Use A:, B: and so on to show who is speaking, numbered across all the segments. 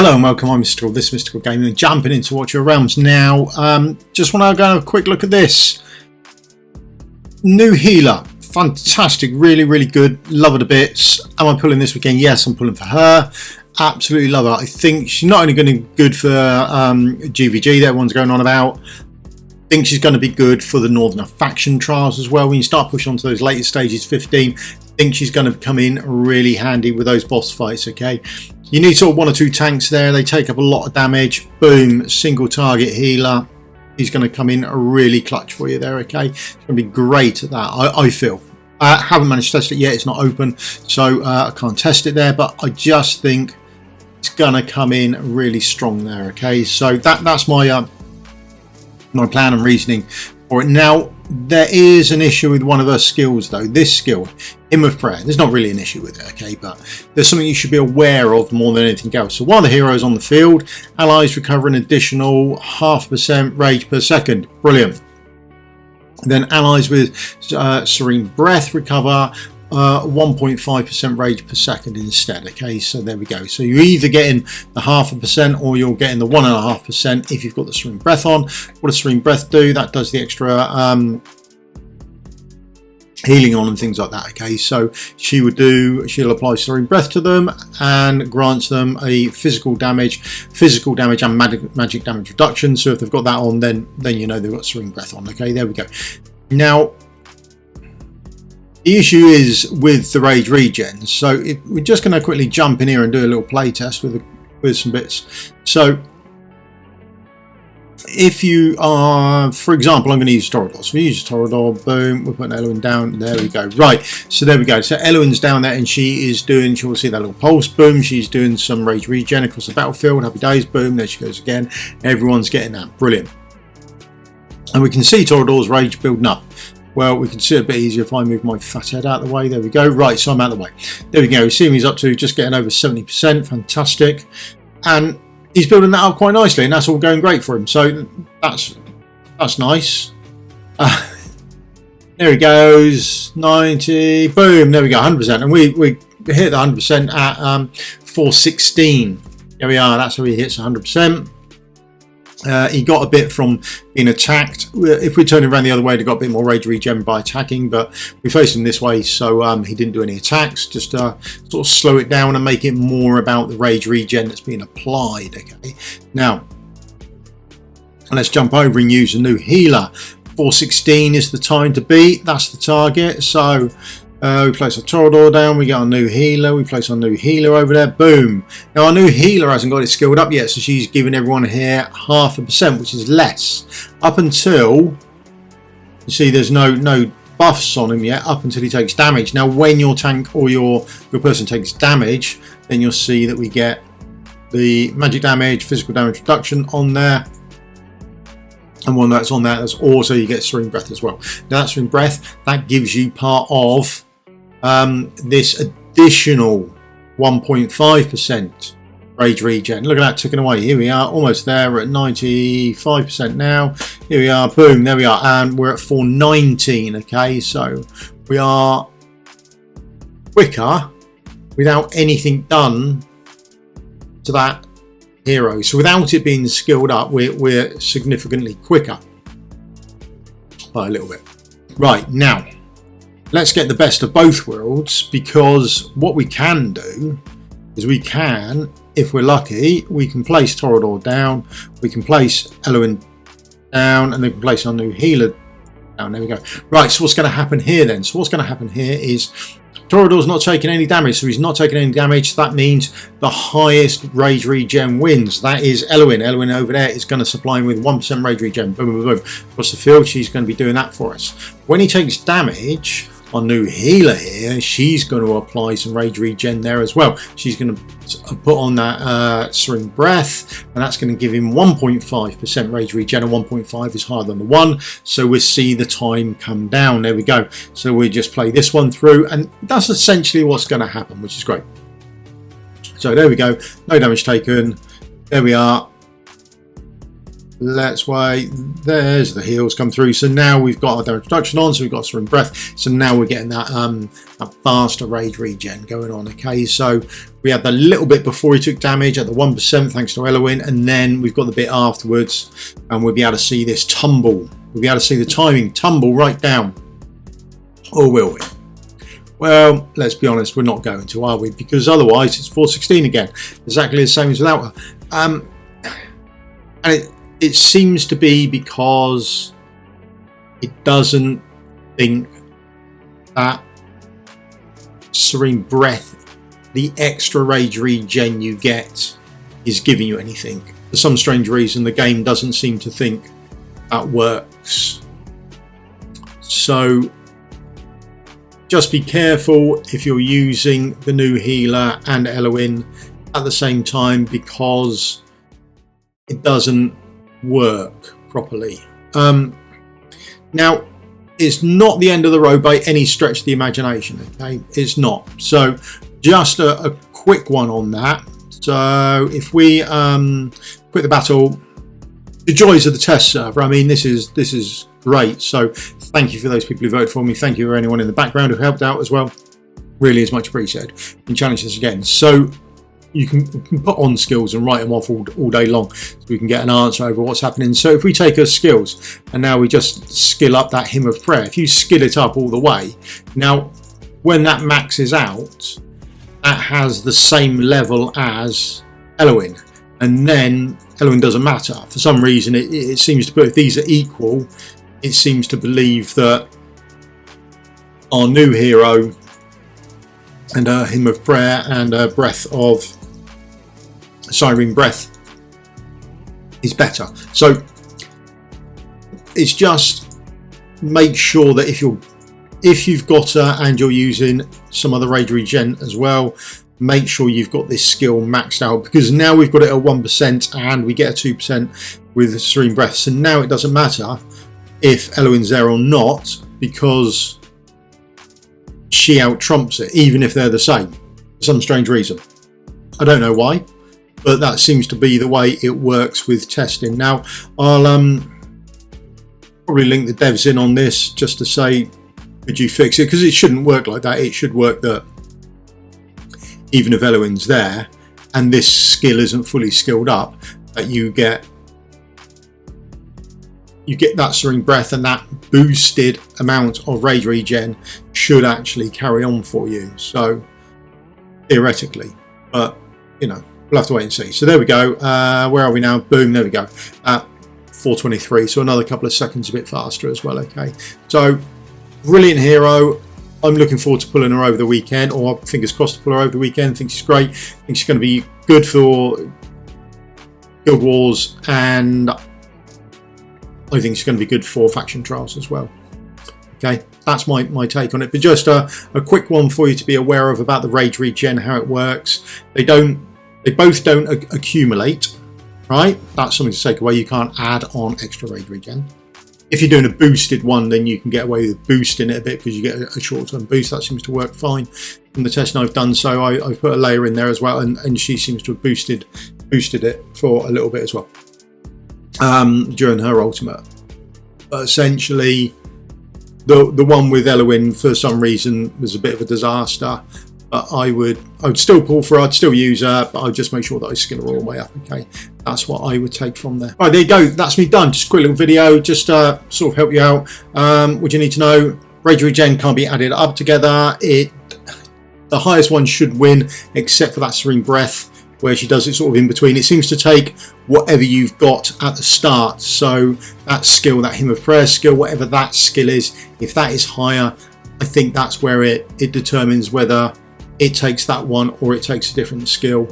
A: Hello and welcome, I'm Misstical, this is Misstical Gaming, and jumping into Watch Your Realms now. Just want to go and have a quick look at this. New healer, fantastic, really good, love her to bits. Am I pulling this weekend? Yes, I'm pulling for her. Absolutely love her. I think she's not only going to be good for GVG that everyone's going on about, I think she's going to be good for the Northern faction trials as well. When you start pushing on to those later stages, 15, I think she's going to come in really handy with those boss fights, okay? You need sort of one or two tanks there. They take up a lot of damage. Boom, single target healer. He's going to come in really clutch for you there, okay? It's going to be great at that, I feel. I haven't managed to test it yet. It's not open, so I can't test it there. But I just think it's going to come in really strong there, okay? So that's my my plan and reasoning for it. Now, there is an issue with one of her skills, though. This skill, Hymn of Prayer. There's not really an issue with it, okay? But there's something you should be aware of more than anything else. So while the hero is on the field, allies recover an additional 0.5% rage per second. Brilliant. Then allies with Serene Breath recover 1.5% rage per second instead. Okay, so there we go. So you're either getting the 0.5% or you're getting the 1.5% if you've got the Serene Breath on. What does Serene Breath do? That does the extra healing on and things like that. Okay, so she'll apply Serene Breath to them and grants them a physical damage and magic damage reduction. So if they've got that on, then you know they've got Serene Breath on. Okay, there we go. Now, the issue is with the rage regen. So we're just going to quickly jump in here and do a little play test with some bits. So if you are, for example, I'm going to use Torador. So we use Torador, boom, we're putting Elwyn down, there we go. Right, so there we go. So Elwyn's down there and she is doing, you'll see that little pulse, boom, she's doing some rage regen across the battlefield, happy days, boom, there she goes again. Everyone's getting that, brilliant. And we can see Torador's rage building up. Well, we can see it a bit easier if I move my fat head out of the way. There we go. Right, so I'm out of the way. There we go. You see him, he's up to just getting over 70%. Fantastic. And he's building that up quite nicely, and that's all going great for him. So that's nice. There he goes. 90. Boom. There we go. 100%. And we hit the 100% at 416. There we are. That's how he hits 100%. He got a bit from being attacked. If we turn him around the other way, he got a bit more rage regen by attacking, but we faced him this way, so he didn't do any attacks. Just sort of slow it down and make it more about the rage regen that's being applied. Okay, now let's jump over and use a new healer. 416 is the time to beat. That's the target. So we place our Torador down, we get our new healer, we place our new healer over there, boom. Now our new healer hasn't got it skilled up yet, so she's giving everyone here 0.5%, which is less. Up until, you see there's no buffs on him yet, up until he takes damage. Now when your tank or your person takes damage, then you'll see that we get the magic damage, physical damage reduction on there. And when that's on there, that's also, you get Serene Breath as well. Now that Serene Breath, that gives you part of this additional 1.5% rage regen. Look at that ticking away. Here we are, almost there. We're at 95% now. Here we are, boom, there we are, and we're at 419. Okay, so we are quicker without anything done to that hero. So without it being skilled up, we're significantly quicker by a little bit. Right, now let's get the best of both worlds, because what we can do is we can, if we're lucky, we can place Torador down, we can place Elwyn down, and then we can place our new healer down. There we go. Right, so what's going to happen here then? So what's going to happen here is Torador's not taking any damage, so he's not taking any damage. So that means the highest rage regen wins. That is Elwyn. Elwyn over there is going to supply him with 1% rage regen. Boom, boom, boom. Across the field, she's going to be doing that for us. When he takes damage, our new healer here, she's going to apply some rage regen there as well. She's going to put on that Serene Breath, and that's going to give him 1.5% rage regen, and 1.5 is higher than the 1, so we'll see the time come down. There we go. So we just play this one through, and that's essentially what's going to happen, which is great. So there we go, no damage taken. There we are. Let's wait. There's the heals come through. So now we've got our damage reduction on. So we've got Serene Breath. So now we're getting that that faster rage regen going on. Okay, so we had the little bit before he took damage at the 1% thanks to Eirlys, and then we've got the bit afterwards, and we'll be able to see this tumble. We'll be able to see the timing tumble right down. Or will we? Well, let's be honest, we're not going to, are we? Because otherwise it's 416 again, exactly the same as without her. And it seems to be because it doesn't think that Serene Breath, the extra rage regen you get, is giving you anything. For some strange reason, the game doesn't seem to think that works. So just be careful if you're using the new healer and Eirlys at the same time, because it doesn't work properly. Now, it's not the end of the road by any stretch of the imagination. Okay, it's not. So just a quick one on that. So if we quit the battle, the joys of the test server. I mean, this is great. So thank you for those people who voted for me. Thank you for anyone in the background who helped out as well. Really is much appreciated. And challenge this again. So you can put on skills and write them off all day long, so we can get an answer over what's happening. So if we take our skills and now we just skill up that Hymn of Prayer, if you skill it up all the way, now when that maxes out, that has the same level as Eirlys, and then Eirlys doesn't matter. For some reason it seems to put, if these are equal, it seems to believe that our new hero and a Hymn of Prayer and a Breath of Serene Breath is better. So it's just make sure that if you've got her and you're using some other rage regen as well, make sure you've got this skill maxed out, because now we've got it at 1% and we get a 2% with Serene Breath. So now it doesn't matter if Eirlys there or not, because she out trumps it, even if they're the same for some strange reason. I don't know why, but that seems to be the way it works with testing. Now I'll probably link the devs in on this just to say, could you fix it? Because it shouldn't work like that. It should work that even if Eirlys there and this skill isn't fully skilled up, that you get that Serene Breath, and that boosted amount of rage regen should actually carry on for you. So theoretically, but you know, we'll have to wait and see. So there we go. Where are we now? Boom, there we go. At 423, so another couple of seconds a bit faster as well. Okay, so brilliant hero. I'm looking forward to pulling her over the weekend, or fingers crossed to pull her over the weekend. I think she's great. I think she's going to be good for Guild Wars, and I think she's going to be good for faction trials as well. Okay, that's my take on it. But just a quick one for you to be aware of about the rage regen, how it works. They both don't accumulate, right? That's something to take away. You can't add on extra rage regen. If you're doing a boosted one, then you can get away with boosting it a bit because you get a short-term boost. That seems to work fine in the testing I've done. So I've put a layer in there as well, and she seems to have boosted it for a little bit as well during her ultimate. But essentially, the one with Eirlys for some reason was a bit of a disaster. But I would still pull for her, I'd still use her, but I'd just make sure that I skill her all the way up. Okay, that's what I would take from there. Right, there you go. That's me done. Just a quick little video, just sort of help you out. What you need to know: rage regen can't be added up together. The highest one should win, except for that Serene Breath, where she does it sort of in between. It seems to take whatever you've got at the start. So that skill, that Hymn of Prayer skill, whatever that skill is, if that is higher, I think that's where it determines whether it takes that one or it takes a different skill.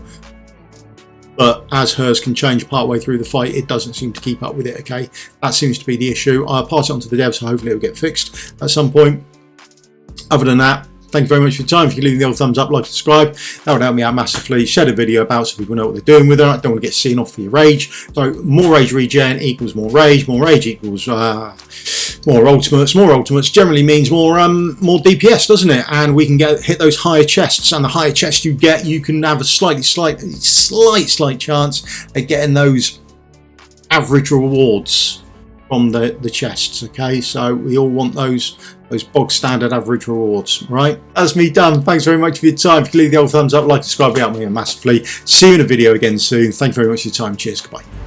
A: But as hers can change partway through the fight, it doesn't seem to keep up with it. Okay, that seems to be the issue. I'll pass it on to the devs, so hopefully it'll get fixed at some point. Other than that, thank you very much for your time. If you could leave the old thumbs up, like, subscribe, that would help me out massively. Share the video about so people know what they're doing with it. I don't want to get seen off for your rage. So more rage regen equals more rage equals more ultimates generally means more DPS, doesn't it? And we can hit those higher chests, and the higher chest you get, you can have a slight chance at getting those average rewards from the chests. Okay, so we all want those bog standard average rewards, right? That's me done. Thanks very much for your time. If you leave the old thumbs up, like, subscribe, it helps me massively. See you in a video again soon. Thank you very much for your time. Cheers. Goodbye.